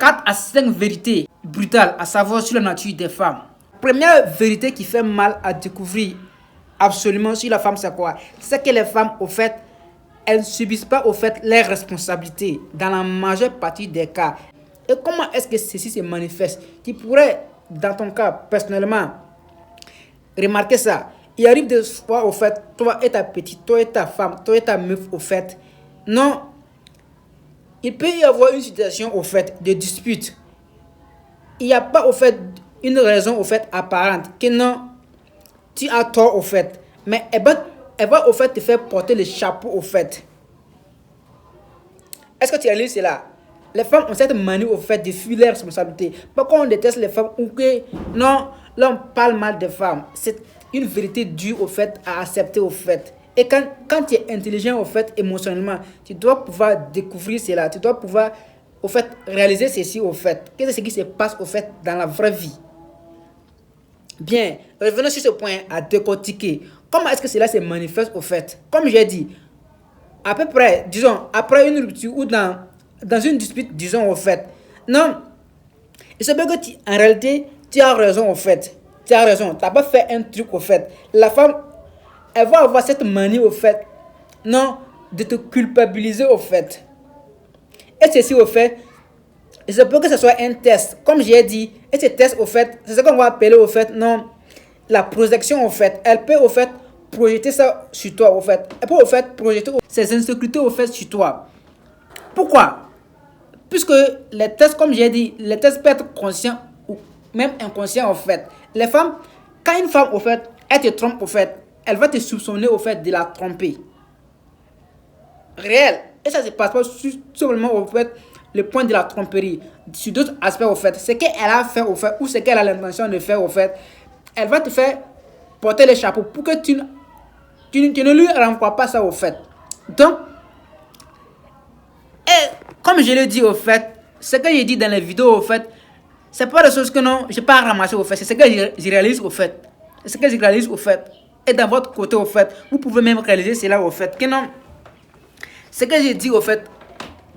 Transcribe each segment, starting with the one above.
4 à 5 vérités brutales à savoir sur la nature des femmes. Première vérité qui fait mal à découvrir absolument sur la femme, c'est quoi? C'est que les femmes, au fait, elles ne subissent pas, au fait, les responsabilités dans la majeure partie des cas. Et comment est-ce que ceci se manifeste? Tu pourrais, dans ton cas, personnellement, remarquer ça. Il arrive des fois, au fait, toi et ta petite, toi et ta femme, toi et ta meuf, au fait, non, il peut y avoir une situation, au fait, de dispute. Il n'y a pas, au fait, une raison, au fait, apparente, que non, tu as tort, au fait, mais elle va, au fait, te faire porter le chapeau, au fait. Est-ce que tu réalises cela? Les femmes ont cette manie, au fait, de fuir leurs responsabilités. Pourquoi on déteste les femmes ou que, non, là, on parle mal des femmes. C'est une vérité due, au fait, à accepter, au fait. Et quand tu es intelligent, au fait, émotionnellement, tu dois pouvoir découvrir cela. Tu dois pouvoir, au fait, réaliser ceci, au fait. Qu'est-ce qui se passe, au fait, dans la vraie vie? Bien, revenons sur ce point à décortiquer. Comment est-ce que cela se manifeste, au fait? Comme j'ai dit, à peu près, disons, après une rupture ou dans une dispute, disons, au fait. Non, il se peut que en réalité, tu as raison, au fait. Tu as raison, tu n'as pas fait un truc, au fait. La femme, elle va avoir cette manie, au fait, non, de te culpabiliser, au fait. Et ceci, au fait, il se peut que ce soit un test, comme j'ai dit. Et ce test, au fait, c'est ce qu'on va appeler, au fait, non, la projection, au fait. Elle peut, au fait, projeter ça sur toi, au fait. Elle peut, au fait, projeter ses insécurités, au fait, sur toi. Pourquoi? Puisque les tests, comme j'ai dit, les tests peuvent être conscients ou même inconscients, au fait. Les femmes, quand une femme, au fait, elle te trompe, au fait, elle va te soupçonner, au fait, de la tromper. Réel. Et ça se passe pas seulement, au fait, le point de la tromperie. Sur d'autres aspects, au fait. Ce qu'elle a fait, au fait, ou ce qu'elle a l'intention de faire, au fait, elle va te faire porter le chapeau pour que tu ne lui renvoies pas ça, au fait. Donc, et comme je l'ai dit, au fait, ce que j'ai dit dans les vidéos, au fait, c'est pas des choses que non, je n'ai pas ramassé, au fait. C'est ce que je réalise, au fait. C'est ce que je réalise, au fait. Et dans votre côté, au fait, vous pouvez même réaliser cela, au fait. Que non, ce que j'ai dit, au fait,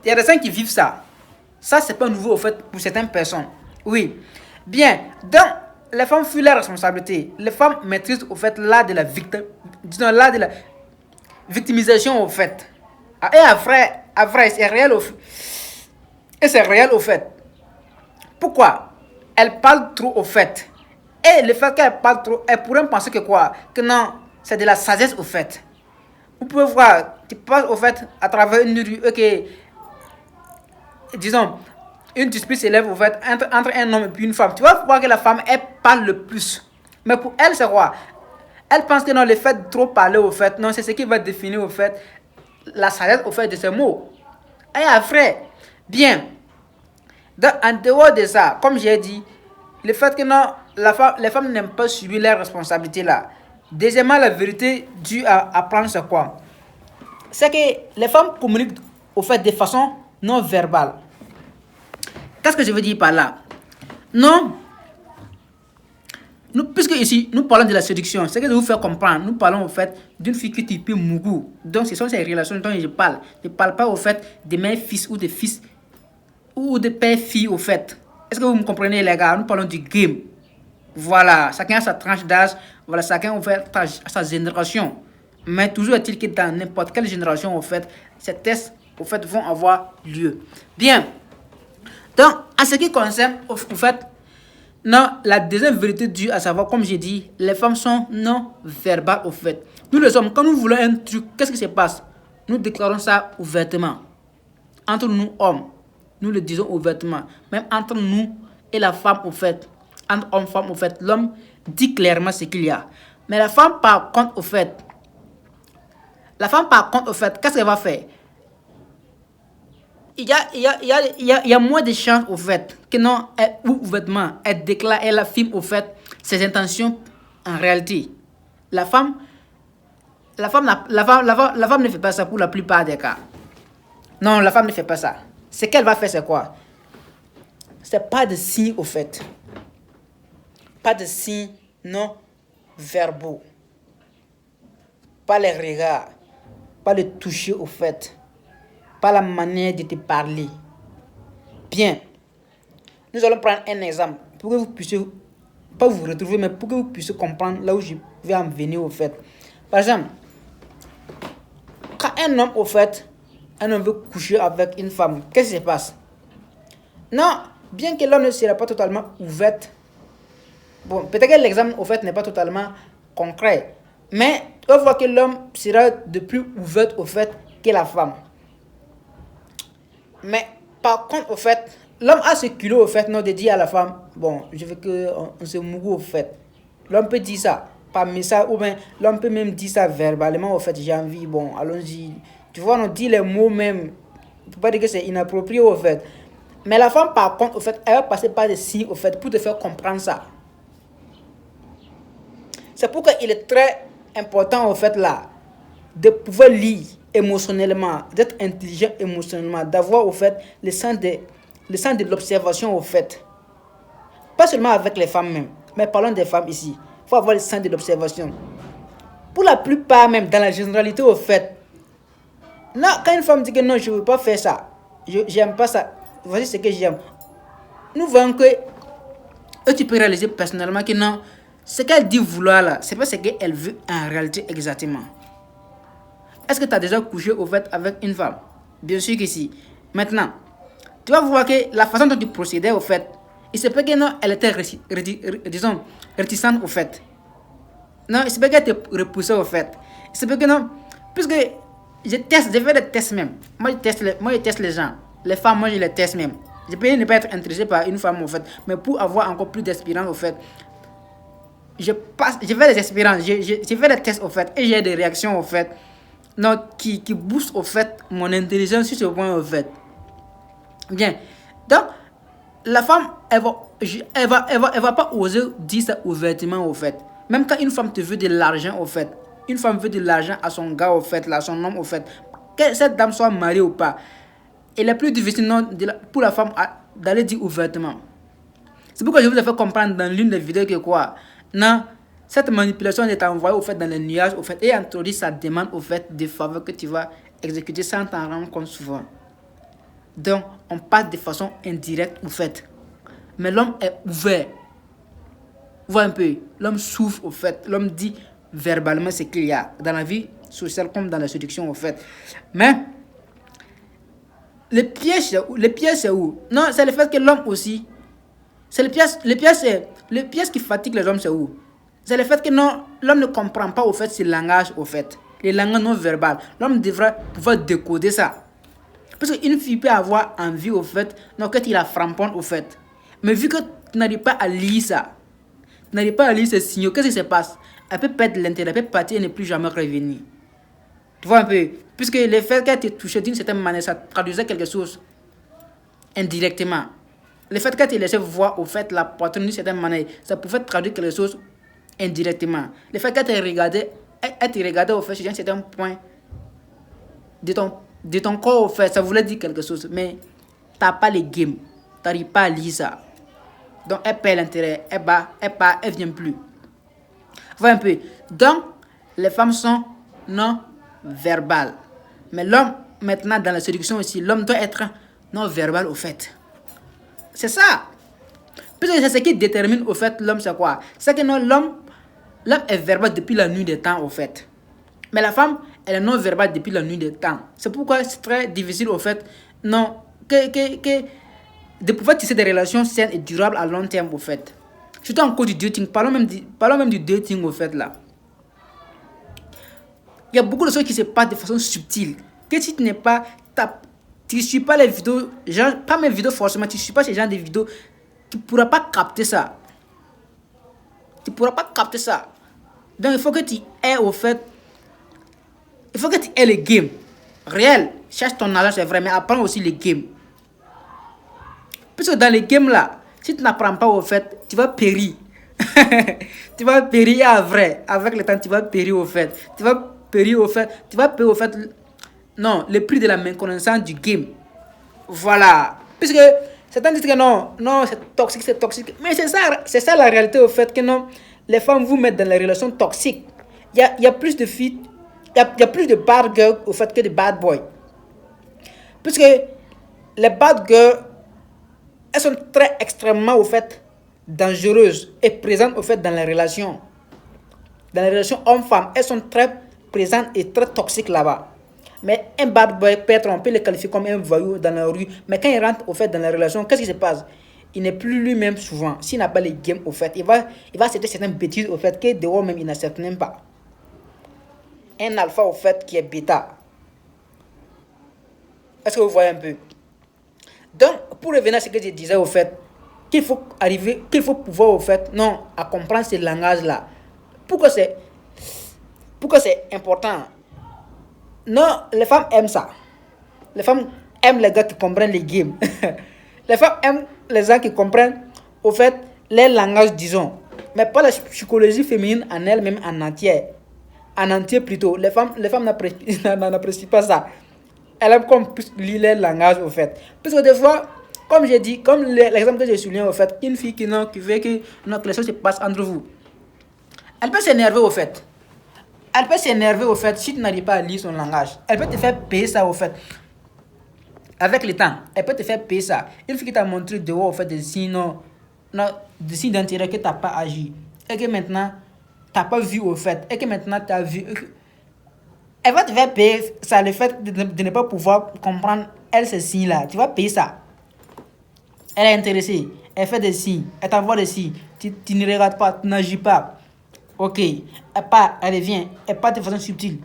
il y a des gens qui vivent ça. Ça, c'est pas nouveau, au fait, pour certaines personnes. Oui. Bien. Donc, les femmes fuient leurs responsabilités. Les femmes maîtrisent, au fait, l'art de la victimisation, au fait. Et après, c'est réel, au fait. Et c'est réel, au fait. Pourquoi? Elle parle trop, au fait. Et le fait qu'elle parle trop, elle pourrait penser que quoi? Que non, c'est de la sagesse, au fait. Vous pouvez voir, tu passes, au fait, à travers une rue, ok, disons, une dispute s'élève, au fait, entre un homme et puis une femme. Tu vas voir que la femme, elle parle le plus. Mais pour elle, c'est quoi? Elle pense que non, le fait de trop parler, au fait, non, c'est ce qui va définir, au fait, la sagesse, au fait, de ces mots. Et après, bien, en dehors de ça, comme j'ai dit, le fait que non, les femmes n'aiment pas subir leurs responsabilités là. Deuxièmement, la vérité due à apprendre, c'est quoi? C'est que les femmes communiquent, au fait, de façon non verbale. Qu'est-ce que je veux dire par là? Non. Puisque ici, nous parlons de la séduction, c'est que je vous faire comprendre. Nous parlons, au fait, d'une fille qui type Mougou. Donc, ce sont ces relations dont je parle. Je ne parle pas, au fait, de mère-fils ou de fils ou de père-fille, au fait. Est-ce que vous me comprenez, les gars? Nous parlons du game. Voilà, chacun a sa tranche d'âge, voilà, chacun, au fait, a sa génération. Mais toujours est-il que dans n'importe quelle génération, au fait, ces tests, au fait, vont avoir lieu. Bien. Donc, en ce qui concerne, au fait, non, la deuxième vérité due à savoir, comme j'ai dit, les femmes sont non verbales, au fait. Nous, les hommes, quand nous voulons un truc, qu'est-ce qui se passe? Nous déclarons ça ouvertement. Entre nous, hommes, nous le disons ouvertement. Même entre nous et la femme, au fait. Entre homme et femme, au fait. L'homme dit clairement ce qu'il y a. Mais la femme, par contre, au fait. Qu'est-ce qu'elle va faire? Il y a moins de chances, au fait, que non, elle ouvre ouvertement, elle déclare, elle affirme, au fait, ses intentions en réalité. La femme ne fait pas ça pour la plupart des cas. Non, la femme ne fait pas ça. Ce qu'elle va faire, c'est quoi? C'est pas de signes, au fait. Pas de signes non verbaux. Pas les regards. Pas le toucher, au fait. Pas la manière de te parler. Bien. Nous allons prendre un exemple pour que vous puissiez, pas vous retrouver, mais pour que vous puissiez comprendre là où je vais en venir au fait. Par exemple, quand un homme, au fait, un homme veut coucher avec une femme, qu'est-ce qui se passe? Non, bien que l'homme ne sera pas totalement ouvert, bon, peut-être que l'exemple, au fait, n'est pas totalement concret, mais on voit que l'homme sera de plus ouvert, au fait, que la femme. Mais, par contre, au fait, l'homme a ce culot, au fait, non, de dire à la femme, bon, je veux qu'on se mouille, au fait. L'homme peut dire ça par message, ou bien l'homme peut même dire ça verbalement, au fait, j'ai envie, bon, allons-y. Tu vois, on dit les mots même, il ne faut pas dire que c'est inapproprié, au fait. Mais la femme, par contre, au fait, elle va passer par des signes, au fait, pour te faire comprendre ça. C'est pourquoi il est très important, au fait, là, de pouvoir lire émotionnellement, d'être intelligent émotionnellement, d'avoir, au fait, le sens de l'observation, au fait. Pas seulement avec les femmes même, mais parlons des femmes ici. Il faut avoir le sens de l'observation. Pour la plupart même, dans la généralité, au fait, non, quand une femme dit que non, je ne veux pas faire ça, j'aime pas ça, voici ce que j'aime. Nous voyons que tu peux réaliser personnellement que non, ce qu'elle dit vouloir là, c'est pas ce qu'elle veut en réalité exactement. Est-ce que tu as déjà couché au fait avec une femme? Bien sûr que si. Maintenant, tu vas voir que la façon dont tu procédais au fait, il se peut que non, elle était disons, réticente au fait. Non, il se peut qu'elle te repoussait au fait. Il se peut que non, puisque je fais des tests même. Moi je teste les gens. Les femmes, moi je les teste même. Je peux ne pas être intéressé par une femme au fait, mais pour avoir encore plus d'espérance au fait, je fais des expériences, je fais des tests au fait, et j'ai des réactions au fait, non, qui boostent au fait mon intelligence sur ce point au fait. Bien, donc la femme, elle va pas oser dire ça ouvertement au fait. Même quand une femme te veut de l'argent au fait, une femme veut de l'argent à son gars au fait, là, son homme au fait, que cette dame soit mariée ou pas, il est plus difficile non, pour la femme d'aller dire ouvertement. C'est pourquoi je vous ai fait comprendre dans l'une des vidéos que quoi, non, cette manipulation est envoyée au fait dans les nuages au fait et introduit sa demande au fait des faveurs que tu vas exécuter sans t'en rendre compte souvent. Donc, on passe de façon indirecte au fait. Mais l'homme est ouvert. Vois un peu, l'homme souffre au fait. L'homme dit verbalement ce qu'il y a dans la vie sociale comme dans la séduction au fait. Mais, le piège c'est où? Non, c'est le fait que l'homme aussi, c'est le piège qui fatigue les hommes, c'est où? C'est le fait que non, l'homme ne comprend pas au fait ce langage au fait. Les langages non verbales. L'homme devrait pouvoir décoder ça. Parce qu'une fille peut avoir envie au fait, non, que tu la frapponnes au fait. Mais vu que tu n'arrives pas à lire ça, tu n'arrives pas à lire ces signaux, qu'est-ce qui se passe? Elle peut perdre l'intérêt, elle peut partir et ne plus jamais revenir. Tu vois un peu? Puisque le fait qu'elle t'ait touché d'une certaine manière, ça traduisait quelque chose indirectement. Le fait qu'elle te laissait voir au fait la poitrine d'une certaine manière, ça pouvait traduire quelque chose indirectement. Le fait qu'elle te regardait au fait sur un certain point de ton corps au fait, ça voulait dire quelque chose. Mais tu n'as pas les games, tu n'arrives pas à lire ça. Donc elle perd l'intérêt, elle part, elle vient plus. Voilà un peu. Donc les femmes sont non verbales. Mais l'homme, maintenant dans la séduction aussi, l'homme doit être non verbal au fait. C'est ça. Puisque c'est ce qui détermine au fait l'homme, c'est quoi? C'est que non, l'homme est verbal depuis la nuit des temps au fait. Mais la femme, elle est non verbale depuis la nuit des temps. C'est pourquoi c'est très difficile au fait, non, de pouvoir tisser des relations saines et durables à long terme au fait. Surtout en cours du dating, parlons même du dating au fait là. Il y a beaucoup de choses qui se passent de façon subtile. Que si tu n'es pas, tu ne suis pas les vidéos, genre, pas mes vidéos forcément, tu ne suis pas ces genre de vidéos, tu ne pourras pas capter ça. Tu ne pourras pas capter ça. Donc il faut que tu aies au fait, il faut que tu aies les games réels. Cherche ton argent, c'est vrai, mais apprends aussi les games. Puisque dans les games là, si tu n'apprends pas au fait, tu vas périr. Tu vas périr à vrai. Avec le temps, tu vas périr au fait. Tu vas périr au fait. Non, le prix de la méconnaissance du game. Voilà. Puisque certains disent que non, c'est toxique. Mais c'est ça la réalité au fait que non, les femmes vous mettent dans les relations toxiques. Il y a plus de filles, il y a plus de bad girls au fait que de bad boys. Puisque les bad girls elles sont très extrêmement, au fait, dangereuses et présentes, au fait, dans les relations. Dans les relations hommes-femmes, elles sont très présentes et très toxiques là-bas. Mais un bad boy, peut-être, on peut le qualifier comme un voyou dans la rue. Mais quand il rentre, au fait, dans la relation, qu'est-ce qui se passe? Il n'est plus lui-même souvent. S'il n'a pas les games, au fait, il va accepter certaines bêtises, au fait, que dehors même, il n'accepte même pas. Un alpha, au fait, qui est bêta. Est-ce que vous voyez un peu? Donc, pour revenir à ce que je disais, au fait, qu'il faut pouvoir, au fait, non, à comprendre ce langage-là. Pourquoi c'est important? Non, les femmes aiment ça. Les femmes aiment les gars qui comprennent les games. Les femmes aiment les gens qui comprennent, au fait, les langages, disons. Mais pas la psychologie féminine en elle-même en entier. En entier plutôt. Les femmes n'apprécient pas ça. Elles aiment qu'on puisse lire les langages, au fait. Parce que des fois, comme j'ai dit, comme l'exemple que j'ai souligné, au fait, une fille qui veut que les choses se passent entre vous, elle peut s'énerver, au fait. Elle peut s'énerver, au fait, si tu n'arrives pas à lire son langage. Elle peut te faire payer ça, au fait. Avec le temps, elle peut te faire payer ça. Une fille qui t'a montré dehors, au fait, des signes, des signes d'intérêt que tu n'as pas agi. Et que maintenant, tu n'as pas vu, au fait. Et que maintenant, tu as vu. Elle va te faire payer ça, le fait de ne pas pouvoir comprendre, elle, ces signes-là. Tu vas payer ça. Elle est intéressée. Elle fait des signes. Elle t'envoie des signes. Tu ne regardes pas, tu n'agis pas. Ok. Elle revient. Elle part de façon subtile.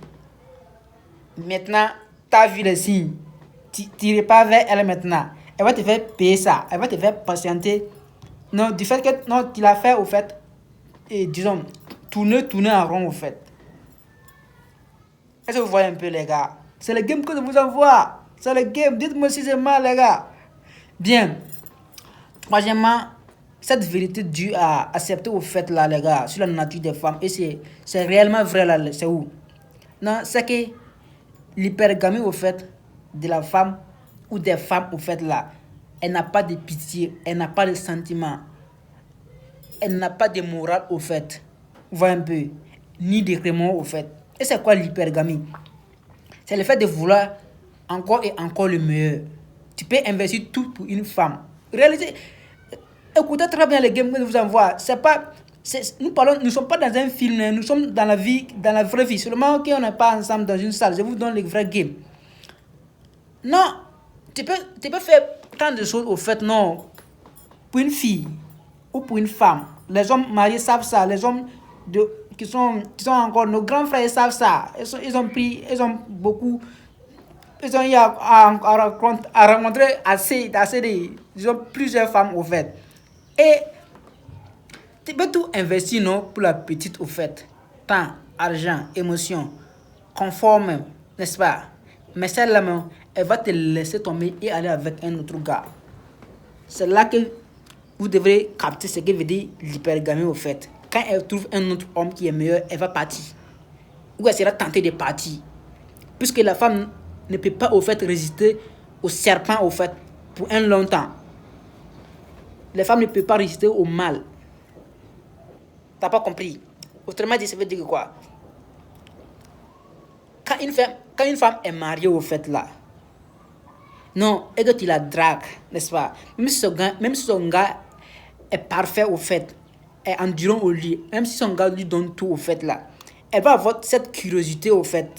Maintenant, tu as vu les signes. Tu n'irais pas vers elle maintenant. Elle va te faire payer ça. Elle va te faire patienter. Non, du fait que non, tu l'as fait, au fait, et disons, tourner en rond, au fait. Est-ce que vous voyez un peu, les gars? C'est le game que je vous envoie. C'est le game. Dites-moi si c'est mal, les gars. Bien. Troisièmement, cette vérité due à accepter, au fait, là, les gars, sur la nature des femmes. Et c'est réellement vrai, là. C'est où? Non, c'est que l'hypergamie, au fait, de la femme ou des femmes, au fait, là, elle n'a pas de pitié, elle n'a pas de sentiment, elle n'a pas de morale, au fait. Vous voyez un peu? Ni de remords, au fait. Et c'est quoi l'hypergamie? C'est le fait de vouloir encore et encore le meilleur. Tu peux investir tout pour une femme. Réalisez, écoutez très bien les games que je vous envoie. Nous ne sommes pas dans un film, nous sommes dans la vie, dans la vraie vie. Seulement qu'on n'est pas ensemble dans une salle. Je vous donne les vrais games. Non, tu peux faire tant de choses, au fait, non. Pour une fille ou pour une femme. Les hommes mariés savent ça. Les hommes qui sont encore, nos grands frères savent ça. Ils ont beaucoup. Ils ont eu à rencontrer assez de, disons, plusieurs femmes, au fait. Et tu peux tout investir, non, pour la petite, au fait. Temps, argent, émotion, confort même, n'est-ce pas? Mais celle-là, elle va te laisser tomber et aller avec un autre gars. C'est là que vous devrez capter ce que veut dire l'hypergamie, au fait. Quand elle trouve un autre homme qui est meilleur, elle va partir. Ou elle sera tentée de partir. Puisque la femme ne peut pas, au fait, résister au serpent, au fait, pour un long temps. Les femmes ne peuvent pas résister au mal. T'as pas compris? Autrement dit, ça veut dire quoi? Quand une femme est mariée, au fait, là, non, et que tu la dragues, n'est-ce pas? Même si son gars est parfait, au fait, est endurant au lit, même si son gars lui donne tout, au fait, là, elle va avoir cette curiosité, au fait,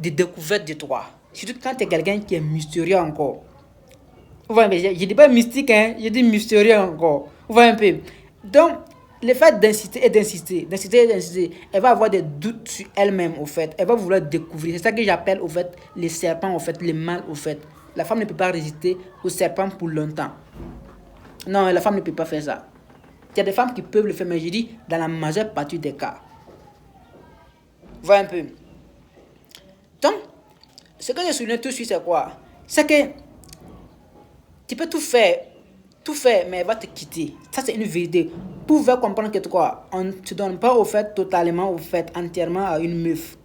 de découverte de toi. Surtout quand tu es quelqu'un qui est mystérieux encore. Vous voyez, je dis pas mystique, hein, je dis mystérieux encore. Vous voyez un peu? Donc, le fait d'insister, elle va avoir des doutes sur elle-même, au fait. Elle va vouloir découvrir. C'est ça que j'appelle, au fait, les serpents, au fait, les mâles, au fait. La femme ne peut pas résister aux serpents pour longtemps. Non, la femme ne peut pas faire ça. Il y a des femmes qui peuvent le faire, mais je dis dans la majeure partie des cas. Vous voyez un peu? Donc, ce que je souligne tout de suite, c'est quoi? C'est que tu peux tout faire, mais elle va te quitter. Ça, c'est une vérité. Pour faire comprendre que quoi, on ne te donne pas, au fait, totalement, au fait, entièrement à une meuf.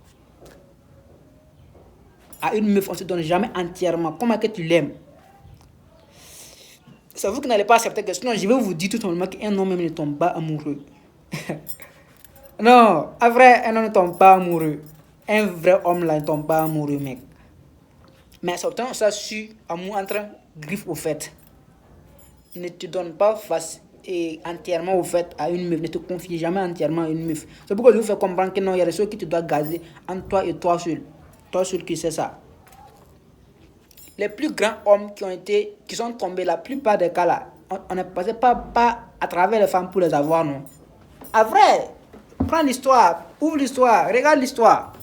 À une meuf, on ne se donne jamais entièrement. Comment que tu l'aimes? C'est vous qui n'allez pas accepter que sinon, je vais vous dire tout simplement qu'un homme même ne tombe pas amoureux. Non, un vrai, un homme ne tombe pas amoureux. Un vrai homme là ne tombe pas amoureux, mec. Mais c'est autant ça sur amour entre griffe au fait. Ne te donne pas face et entièrement au fait à une meuf. Ne te confie jamais entièrement à une meuf. C'est pourquoi je vous fais comprendre que non, il y a des choses qui te doivent gazer entre toi et toi seul. Toi seul qui sais ça. Les plus grands hommes qui sont tombés, la plupart des cas là, on ne passait pas à travers les femmes pour les avoir, non. À vrai, prends l'histoire, ouvre l'histoire, regarde l'histoire.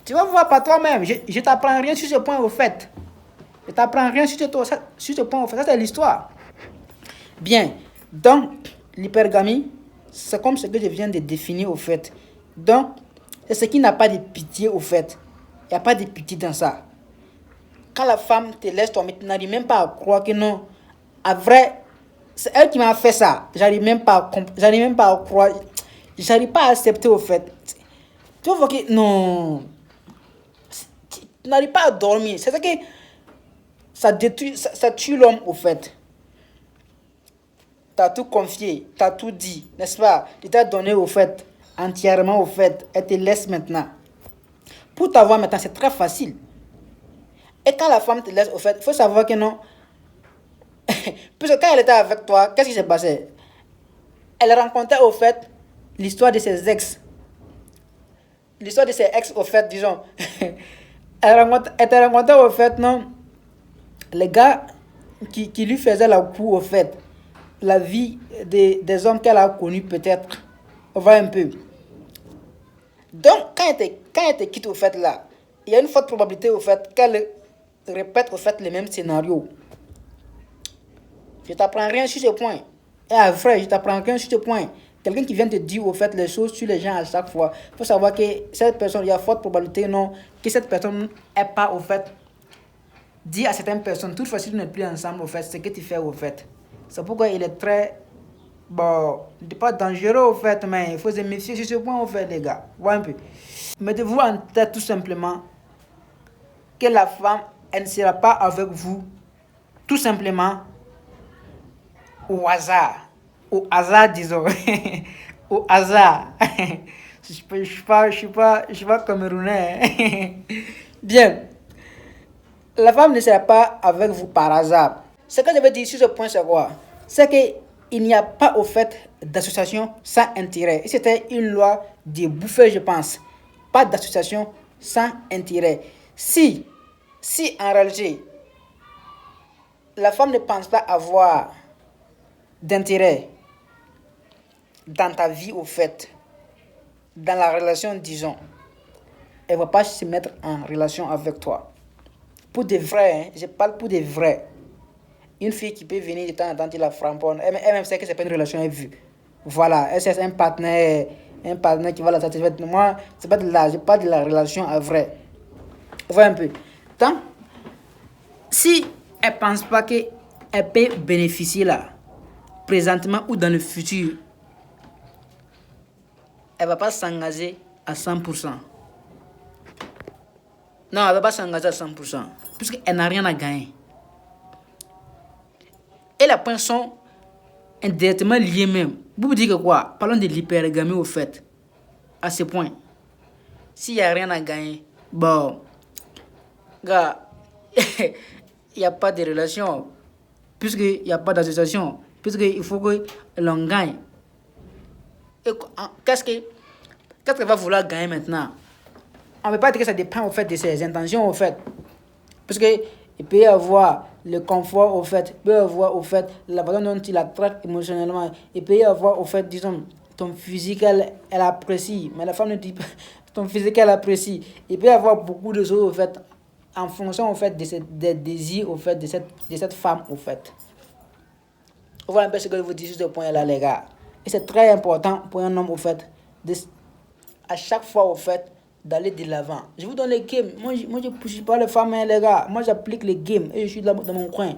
Tu vas voir par toi-même. Je t'apprends rien sur ce point au fait. Je t'apprends rien sur ce point au fait. Ça, c'est l'histoire. Bien. Donc, l'hypergamie, c'est comme ce que je viens de définir au fait. Donc, c'est ce qui n'a pas de pitié au fait. Il n'y a pas de pitié dans ça. Quand la femme te laisse tomber, tu n'arrives même pas à croire que non. À vrai, c'est elle qui m'a fait ça. J'arrive même pas à croire. J'arrive pas à accepter au fait. Tu vois que non. Tu n'arrives pas à dormir. C'est ça que ça détruit, ça tue l'homme au fait. Tu as tout confié, tu as tout dit, n'est-ce pas? Tu t'as donné au fait, entièrement au fait. Elle te laisse maintenant. Pour t'avoir maintenant, c'est très facile. Et quand la femme te laisse au fait, il faut savoir que non. Puisque quand elle était avec toi, qu'est-ce qui s'est passé? Elle rencontrait au fait l'histoire de ses ex. L'histoire de ses ex au fait, disons. Elle te rencontrait au fait, non? Les gars qui lui faisaient la cour au fait. La vie des hommes qu'elle a connus peut-être. On va un peu. Donc, quand elle te quitte au fait là, il y a une forte probabilité au fait qu'elle répète au fait le même scénario. Je t'apprends rien sur ce point. Et à vrai, je t'apprends rien sur ce point. Quelqu'un qui vient te dire au fait les choses sur les gens à chaque fois. Il faut savoir que cette personne, il y a forte probabilité non, que cette personne n'est pas au fait. Dis à certaines personnes, toutefois si tu n'es plus ensemble au fait, ce que tu fais au fait. C'est pourquoi il est très, bon, pas dangereux au fait, mais il faut se méfier sur ce point au fait les gars. Voilà un peu. Mettez-vous en tête tout simplement que la femme, elle ne sera pas avec vous tout simplement au hasard. Au hasard, disons. Au hasard. Je suis pas camerounais. Bien. La femme ne sera pas avec vous par hasard. Ce que je veux dire sur ce point, c'est quoi? C'est qu'il n'y a pas au fait d'association sans intérêt. Et c'était une loi des bouffeurs, je pense. Pas d'association sans intérêt. Si en réalité, la femme ne pense pas avoir d'intérêt dans ta vie au fait, dans la relation, disons, elle ne va pas se mettre en relation avec toi. Pour de vrai, hein, je parle pour de vrai. Une fille qui peut venir de temps en temps, tu la framponne, elle-même sait que c'est pas une relation à vue. Voilà, elle c'est un partenaire qui va la satisfaire. Moi, c'est pas de la, je parle de la relation à vrai. Voilà un peu. Donc, si elle pense pas qu'elle peut bénéficier là, présentement ou dans le futur, elle va pas s'engager à 100%. Non, elle va pas s'engager à 100%. Puisqu'elle n'a rien à gagner. Et les points sont indirectement liés même. Vous dites que quoi? Parlons de l'hypergamie au fait. À ce point. S'il n'y a rien à gagner, bon, gars, il n'y a pas de relation. Puisqu'il n'y a pas d'association. Puisqu'il faut que l'on gagne. Et qu'est-ce qu'elle va vouloir gagner maintenant? On ne peut pas dire que ça dépend au fait de ses intentions au fait. Parce que il peut y avoir le confort au fait, il peut y avoir au fait la façon dont il la traite émotionnellement, il peut y avoir au fait, disons, ton physique, elle apprécie, mais la femme ne dit pas, ton physique, elle apprécie. Il peut y avoir beaucoup de choses au fait, en fonction au fait des désirs au fait de cette femme au fait. Voilà un peu ce que je vous dis sur ce point-là, les gars. Et c'est très important pour un homme au fait, à chaque fois au fait, d'aller de l'avant. Je vous donne les games. Moi je ne pousse pas les femmes, hein, les gars. Moi, j'applique les games et je suis là dans mon coin.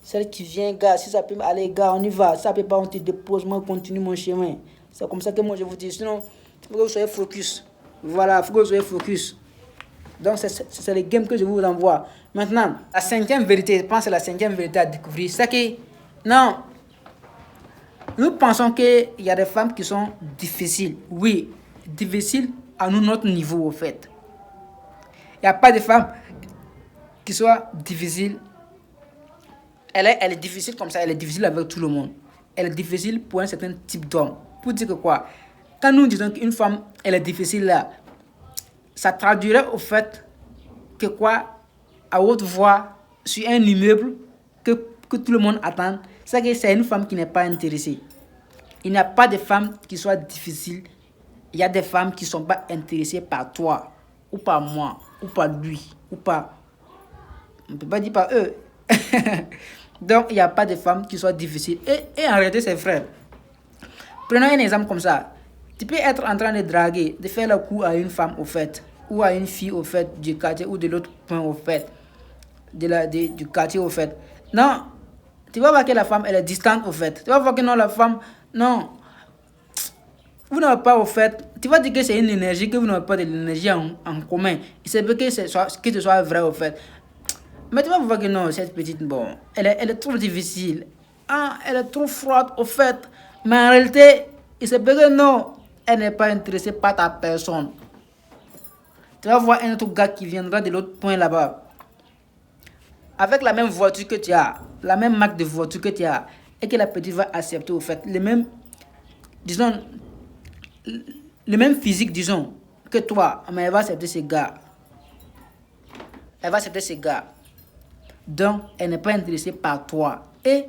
Celle qui vient, gars, si ça peut aller, gars, on y va. Si ça peut pas, on te dépose. Moi, je continue mon chemin. C'est comme ça que moi, je vous dis. Sinon, il faut que vous soyez focus. Voilà, il faut que vous soyez focus. Donc, c'est les games que je vous envoie. Maintenant, la cinquième vérité, je pense que c'est la cinquième vérité à découvrir, c'est que, non, nous pensons qu'il y a des femmes qui sont difficiles. Oui, difficiles à notre niveau, au fait. Il n'y a pas de femmes qui soient difficiles elle est difficile comme ça, elle est difficile avec tout le monde. Elle est difficile pour un certain type d'homme. Pour dire que quoi? Quand nous disons qu'une femme, elle est difficile là, ça traduirait au fait que quoi? À haute voix, sur un immeuble, que tout le monde attend, c'est que c'est une femme qui n'est pas intéressée. Il n'y a pas de femme qui soit difficile. Il y a des femmes qui ne sont pas intéressées par toi, ou par moi, ou par lui, ou par... On ne peut pas dire par eux. Donc, il n'y a pas de femmes qui soient difficiles. Et en réalité, c'est vrai. Prenons un exemple comme ça. Tu peux être en train de draguer, de faire le coup à une femme au fait, ou à une fille au fait du quartier, ou de l'autre point au fait, du quartier au fait. Non, tu vas voir que la femme, elle est distante au fait. Tu vas voir que non, la femme, non. Vous n'avez pas au fait, tu vas dire que c'est une énergie, que vous n'avez pas de l'énergie en commun. Il se peut que ce soit vrai au fait. Mais tu vas voir que non, cette petite, bon, elle est trop difficile. Ah, elle est trop froide au fait. Mais en réalité, il se peut que non, elle n'est pas intéressée par ta personne. Tu vas voir un autre gars qui viendra de l'autre point là-bas. Avec la même voiture que tu as, la même marque de voiture que tu as, et que la petite va accepter au fait, disons, le même physique, disons, que toi, mais elle va accepter ce gars. Elle va accepter ce gars. Donc, elle n'est pas intéressée par toi. Et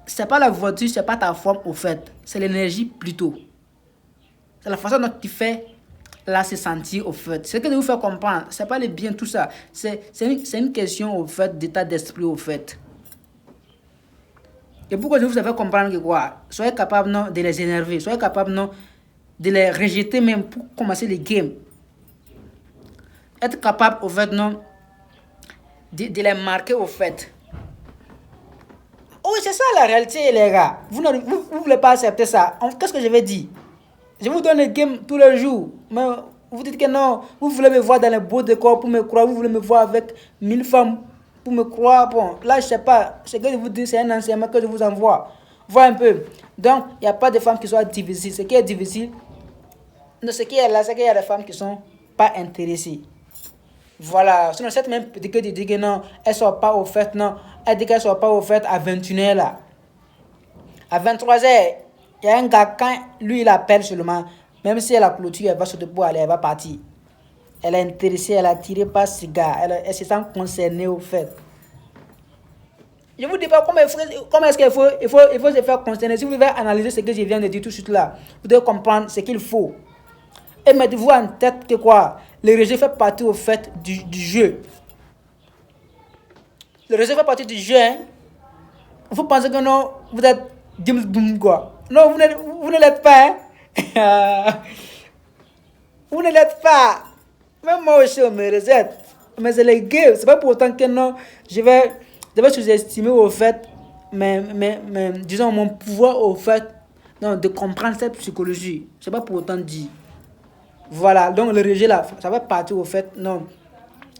c'est pas la voiture, c'est pas ta forme au fait, c'est l'énergie plutôt. C'est la façon dont tu fais là se sentir au fait. C'est ce que je vous faire comprendre. C'est pas le bien tout ça. C'est une question au fait d'état d'esprit au fait. Et pourquoi je vous fais comprendre que quoi? Soyez capable non de les énerver, soyez capable non de les rejeter même pour commencer les games. Être capable au fait non de les marquer au fait. Oui, c'est ça la réalité les gars. Vous ne voulez pas accepter ça. Qu'est-ce que je vais dire? Je vous donne les games tous les jours. Mais vous dites que non, vous voulez me voir dans les beaux décors pour me croire, vous voulez me voir avec 1000 femmes pour me croire. Bon, là, je sais pas. Ce que je vous dis, c'est un enseignement que je vous envoie. Vois un peu. Donc, il n'y a pas de femmes qui soient difficiles. Ce qui est difficile, ce qui est là, c'est qu'il y a des femmes qui ne sont pas intéressées. Voilà. Sinon, cette même petite que tu dis que non, elles ne sont pas au fait, non. Elle dit qu'elles ne sont pas au fait à 21h là. À 23h, il y a un gars, quand lui il appelle seulement, même si elle a clôture, elle va se debout, elle va partir. Elle est intéressée, elle est attirée par ce gars, elle se sent concernée au fait. Je vous dis pas comment est-ce qu'il faut se faire concerner. Si vous devez analyser ce que je viens de dire tout de suite là, vous devez comprendre ce qu'il faut. Et mettez-vous en tête que quoi? Le rejet fait partie au fait du jeu. Le rejet fait partie du jeu. Hein? Vous pensez que non, vous êtes James Bond quoi? Non, vous ne l'êtes pas. Hein? Vous ne l'êtes pas. Même moi aussi, on me rejette. Mais c'est les gays. C'est pas pour autant que non, je vais sous-estimer au fait, mais, disons, mon pouvoir au fait, non, de comprendre cette psychologie. C'est pas pour autant dit. Voilà, donc le rejet là, ça va partir au fait, non,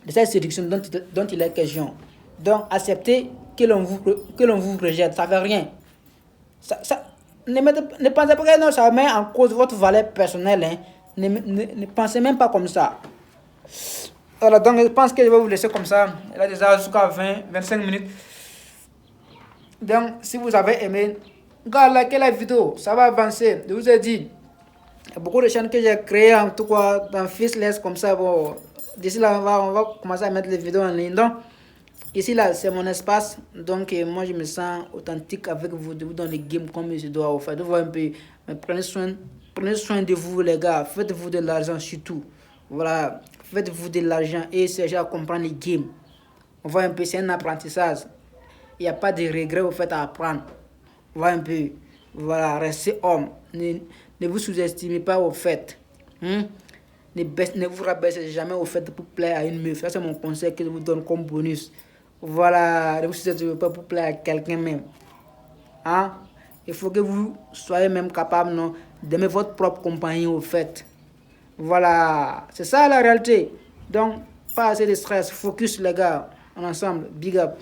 de cette séduction dont il est question. Donc, accepter que l'on vous rejette, ça ne fait rien. Ne pensez pas que non, ça met en cause votre valeur personnelle. Hein. Ne pensez même pas comme ça. Alors, donc, je pense que je vais vous laisser comme ça. Elle a déjà jusqu'à 25 minutes. Donc, si vous avez aimé, likez la vidéo, ça va avancer. Je vous ai dit, il y a beaucoup de chaînes que j'ai créées, en tout cas, dans Faceless, comme ça. Bon, d'ici là, on va commencer à mettre les vidéos en ligne. Donc, ici, là, c'est mon espace. Donc, moi, je me sens authentique avec vous, de vous donner les games comme je dois. Enfin, de voir un peu. Mais prenez soin de vous, les gars. Faites-vous de l'argent, surtout. Voilà. Faites-vous de l'argent et essayez à comprendre les games. On voit un peu, c'est un apprentissage. Il n'y a pas de regret au fait à apprendre. On voit un peu. Voilà, restez homme. Ne vous sous-estimez pas au fait. Ne vous rabaissez jamais au fait pour plaire à une meuf. Ça, c'est mon conseil que je vous donne comme bonus. Voilà, ne vous sous-estimez pas pour plaire à quelqu'un même. Hein? Il faut que vous soyez même capable d'aimer votre propre compagnon au fait. Voilà, c'est ça la réalité. Donc, pas assez de stress. Focus les gars. Ensemble, big up.